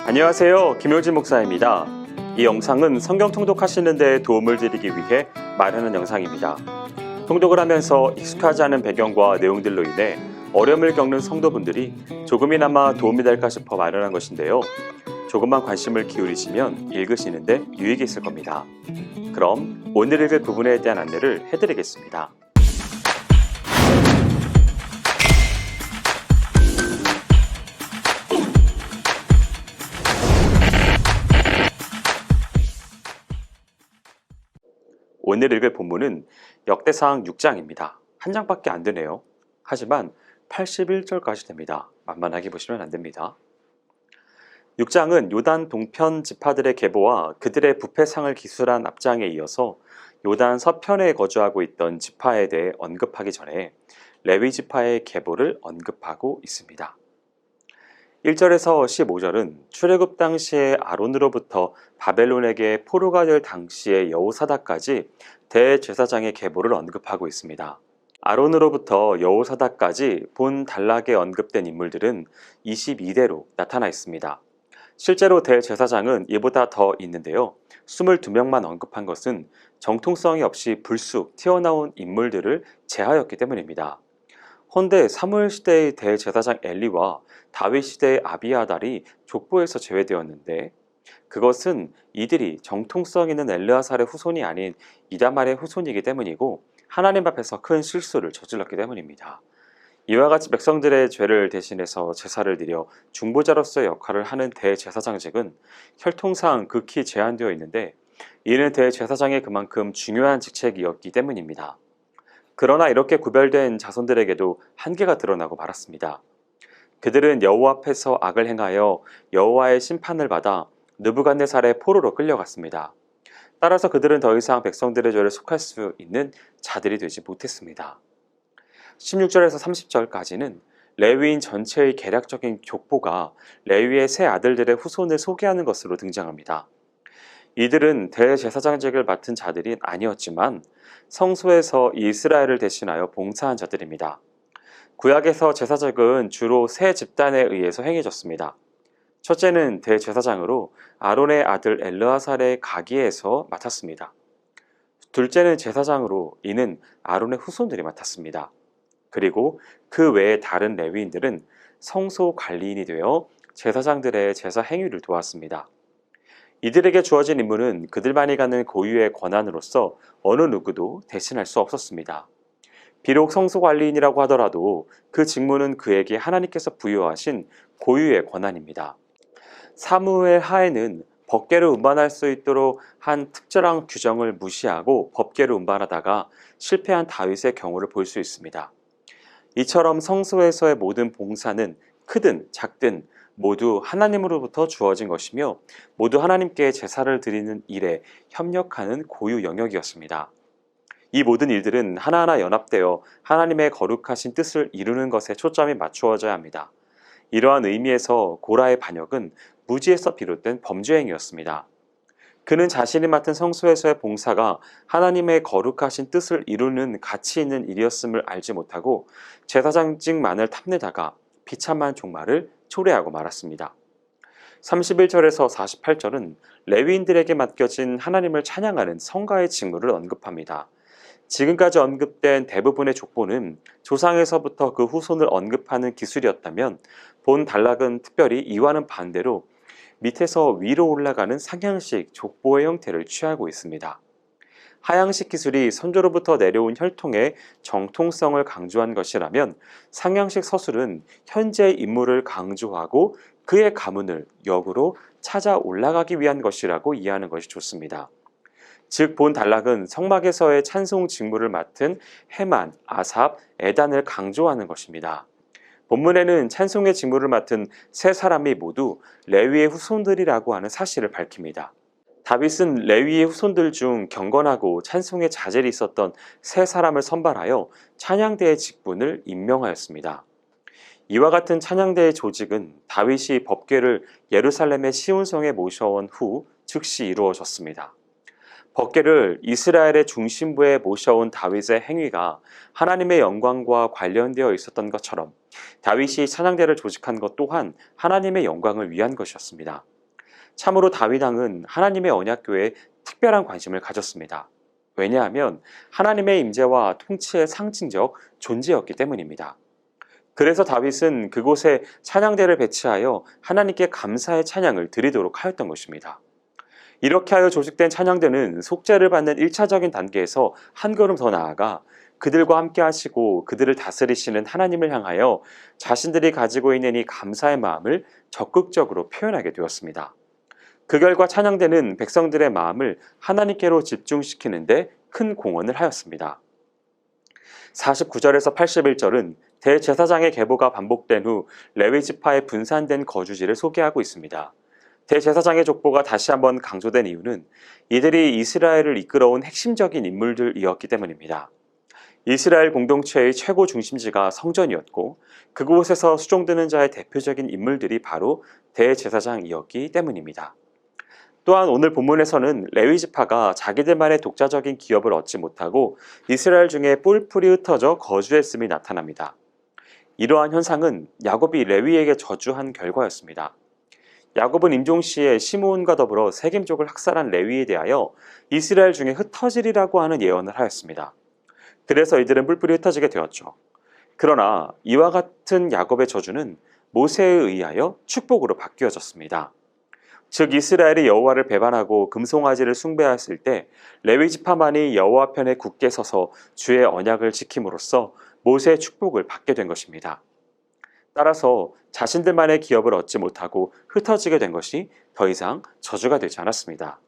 안녕하세요. 김효진 목사입니다. 이 영상은 성경 통독하시는 데 도움을 드리기 위해 마련한 영상입니다. 통독을 하면서 익숙하지 않은 배경과 내용들로 인해 어려움을 겪는 성도분들이 조금이나마 도움이 될까 싶어 마련한 것인데요. 조금만 관심을 기울이시면 읽으시는데 유익이 있을 겁니다. 그럼 오늘 읽을 부분에 대한 안내를 해드리겠습니다. 오늘 읽을 본문은 역대상 6장입니다. 한 장밖에 안 되네요. 하지만 81절까지 됩니다. 만만하게 보시면 안 됩니다. 6장은 요단 동편 지파들의 계보와 그들의 부패상을 기술한 앞장에 이어서 요단 서편에 거주하고 있던 지파에 대해 언급하기 전에 레위 지파의 계보를 언급하고 있습니다. 1절에서 15절은 출애굽 당시에 아론으로부터 바벨론에게 포로가 될 당시의 여호사닥까지 대제사장의 계보를 언급하고 있습니다. 아론으로부터 여호사닥까지 본 단락에 언급된 인물들은 22대로 나타나 있습니다. 실제로 대제사장은 이보다 더 있는데요. 22명만 언급한 것은 정통성이 없이 불쑥 튀어나온 인물들을 제하였기 때문입니다. 헌데 사무엘 시대의 대제사장 엘리와 다윗 시대의 아비아달이 족보에서 제외되었는데 그것은 이들이 정통성 있는 엘르아살의 후손이 아닌 이다말의 후손이기 때문이고 하나님 앞에서 큰 실수를 저질렀기 때문입니다. 이와 같이 백성들의 죄를 대신해서 제사를 드려 중보자로서의 역할을 하는 대제사장직은 혈통상 극히 제한되어 있는데 이는 대제사장의 그만큼 중요한 직책이었기 때문입니다. 그러나 이렇게 구별된 자손들에게도 한계가 드러나고 말았습니다. 그들은 여호와 앞에서 악을 행하여 여호와의 심판을 받아 느부갓네살의 포로로 끌려갔습니다. 따라서 그들은 더 이상 백성들의 죄를 속할 수 있는 자들이 되지 못했습니다. 16절에서 30절까지는 레위인 전체의 개략적인 족보가 레위의 세 아들들의 후손을 소개하는 것으로 등장합니다. 이들은 대제사장직을 맡은 자들이 아니었지만 성소에서 이스라엘을 대신하여 봉사한 자들입니다. 구약에서 제사직은 주로 세 집단에 의해서 행해졌습니다. 첫째는 대제사장으로 아론의 아들 엘르아살의 가기에서 맡았습니다. 둘째는 제사장으로 이는 아론의 후손들이 맡았습니다. 그리고 그 외의 다른 레위인들은 성소 관리인이 되어 제사장들의 제사 행위를 도왔습니다. 이들에게 주어진 임무는 그들만이 갖는 고유의 권한으로서 어느 누구도 대신할 수 없었습니다. 비록 성소 관리인이라고 하더라도 그 직무는 그에게 하나님께서 부여하신 고유의 권한입니다. 사무엘 하에는 법궤를 운반할 수 있도록 한 특별한 규정을 무시하고 법궤를 운반하다가 실패한 다윗의 경우를 볼 수 있습니다. 이처럼 성소에서의 모든 봉사는 크든 작든 모두 하나님으로부터 주어진 것이며 모두 하나님께 제사를 드리는 일에 협력하는 고유 영역이었습니다. 이 모든 일들은 하나하나 연합되어 하나님의 거룩하신 뜻을 이루는 것에 초점이 맞추어져야 합니다. 이러한 의미에서 고라의 반역은 무지에서 비롯된 범죄 행위였습니다. 그는 자신이 맡은 성소에서의 봉사가 하나님의 거룩하신 뜻을 이루는 가치 있는 일이었음을 알지 못하고 제사장직만을 탐내다가 비참한 종말을 초래하고 말았습니다. 31절에서 48절은 레위인들에게 맡겨진 하나님을 찬양하는 성가의 직무를 언급합니다. 지금까지 언급된 대부분의 족보는 조상에서부터 그 후손을 언급하는 기술이었다면 본 단락은 특별히 이와는 반대로 밑에서 위로 올라가는 상향식 족보의 형태를 취하고 있습니다. 하향식 기술이 선조로부터 내려온 혈통의 정통성을 강조한 것이라면 상향식 서술은 현재의 인물을 강조하고 그의 가문을 역으로 찾아 올라가기 위한 것이라고 이해하는 것이 좋습니다. 즉 본 단락은 성막에서의 찬송 직무를 맡은 헤만, 아삽, 에단을 강조하는 것입니다. 본문에는 찬송의 직무를 맡은 세 사람이 모두 레위의 후손들이라고 하는 사실을 밝힙니다. 다윗은 레위의 후손들 중 경건하고 찬송의 자질이 있었던 세 사람을 선발하여 찬양대의 직분을 임명하였습니다. 이와 같은 찬양대의 조직은 다윗이 법궤를 예루살렘의 시온성에 모셔온 후 즉시 이루어졌습니다. 법궤를 이스라엘의 중심부에 모셔온 다윗의 행위가 하나님의 영광과 관련되어 있었던 것처럼 다윗이 찬양대를 조직한 것 또한 하나님의 영광을 위한 것이었습니다. 참으로 다윗 왕은 하나님의 언약궤에 특별한 관심을 가졌습니다. 왜냐하면 하나님의 임재와 통치의 상징적 존재였기 때문입니다. 그래서 다윗은 그곳에 찬양대를 배치하여 하나님께 감사의 찬양을 드리도록 하였던 것입니다. 이렇게 하여 조직된 찬양대는 속죄를 받는 1차적인 단계에서 한 걸음 더 나아가 그들과 함께 하시고 그들을 다스리시는 하나님을 향하여 자신들이 가지고 있는 이 감사의 마음을 적극적으로 표현하게 되었습니다. 그 결과 찬양대는 백성들의 마음을 하나님께로 집중시키는 데 큰 공헌을 하였습니다. 49절에서 81절은 대제사장의 계보가 반복된 후 레위 지파의 분산된 거주지를 소개하고 있습니다. 대제사장의 족보가 다시 한번 강조된 이유는 이들이 이스라엘을 이끌어온 핵심적인 인물들이었기 때문입니다. 이스라엘 공동체의 최고 중심지가 성전이었고 그곳에서 수종드는 자의 대표적인 인물들이 바로 대제사장이었기 때문입니다. 또한 오늘 본문에서는 레위 지파가 자기들만의 독자적인 기업을 얻지 못하고 이스라엘 중에 뿔풀이 흩어져 거주했음이 나타납니다. 이러한 현상은 야곱이 레위에게 저주한 결과였습니다. 야곱은 임종시에 시므온과 더불어 세겜족을 학살한 레위에 대하여 이스라엘 중에 흩어지리라고 하는 예언을 하였습니다. 그래서 이들은 뿔뿔이 흩어지게 되었죠. 그러나 이와 같은 야곱의 저주는 모세에 의하여 축복으로 바뀌어졌습니다. 즉 이스라엘이 여호와를 배반하고 금송아지를 숭배하였을 때 레위 지파만이 여호와 편에 굳게 서서 주의 언약을 지킴으로써 모세의 축복을 받게 된 것입니다. 따라서 자신들만의 기업을 얻지 못하고 흩어지게 된 것이 더 이상 저주가 되지 않았습니다.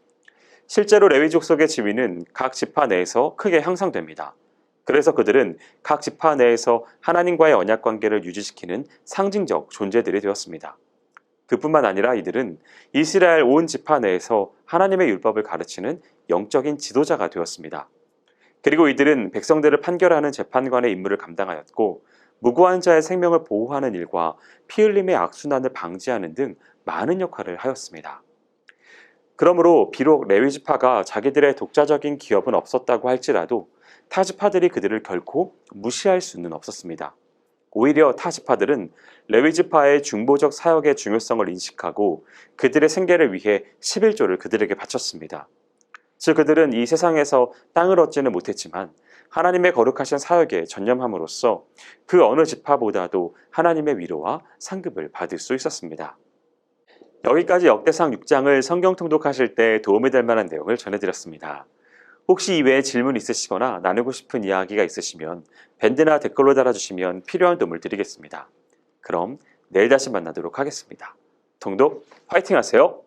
실제로 레위 족속의 지위는 각 지파 내에서 크게 향상됩니다. 그래서 그들은 각 지파 내에서 하나님과의 언약 관계를 유지시키는 상징적 존재들이 되었습니다. 그뿐만 아니라 이들은 이스라엘 온 지파 내에서 하나님의 율법을 가르치는 영적인 지도자가 되었습니다. 그리고 이들은 백성들을 판결하는 재판관의 임무를 감당하였고 무고한 자의 생명을 보호하는 일과 피 흘림의 악순환을 방지하는 등 많은 역할을 하였습니다. 그러므로 비록 레위 지파가 자기들의 독자적인 기업은 없었다고 할지라도 타 지파들이 그들을 결코 무시할 수는 없었습니다. 오히려 타 지파들은 레위 지파의 중보적 사역의 중요성을 인식하고 그들의 생계를 위해 11조를 그들에게 바쳤습니다. 즉 그들은 이 세상에서 땅을 얻지는 못했지만 하나님의 거룩하신 사역에 전념함으로써 그 어느 지파보다도 하나님의 위로와 상급을 받을 수 있었습니다. 여기까지 역대상 6장을 성경 통독하실 때 도움이 될 만한 내용을 전해드렸습니다. 혹시 이외에 질문 있으시거나 나누고 싶은 이야기가 있으시면 밴드나 댓글로 달아주시면 필요한 도움을 드리겠습니다. 그럼 내일 다시 만나도록 하겠습니다. 통독 화이팅 하세요.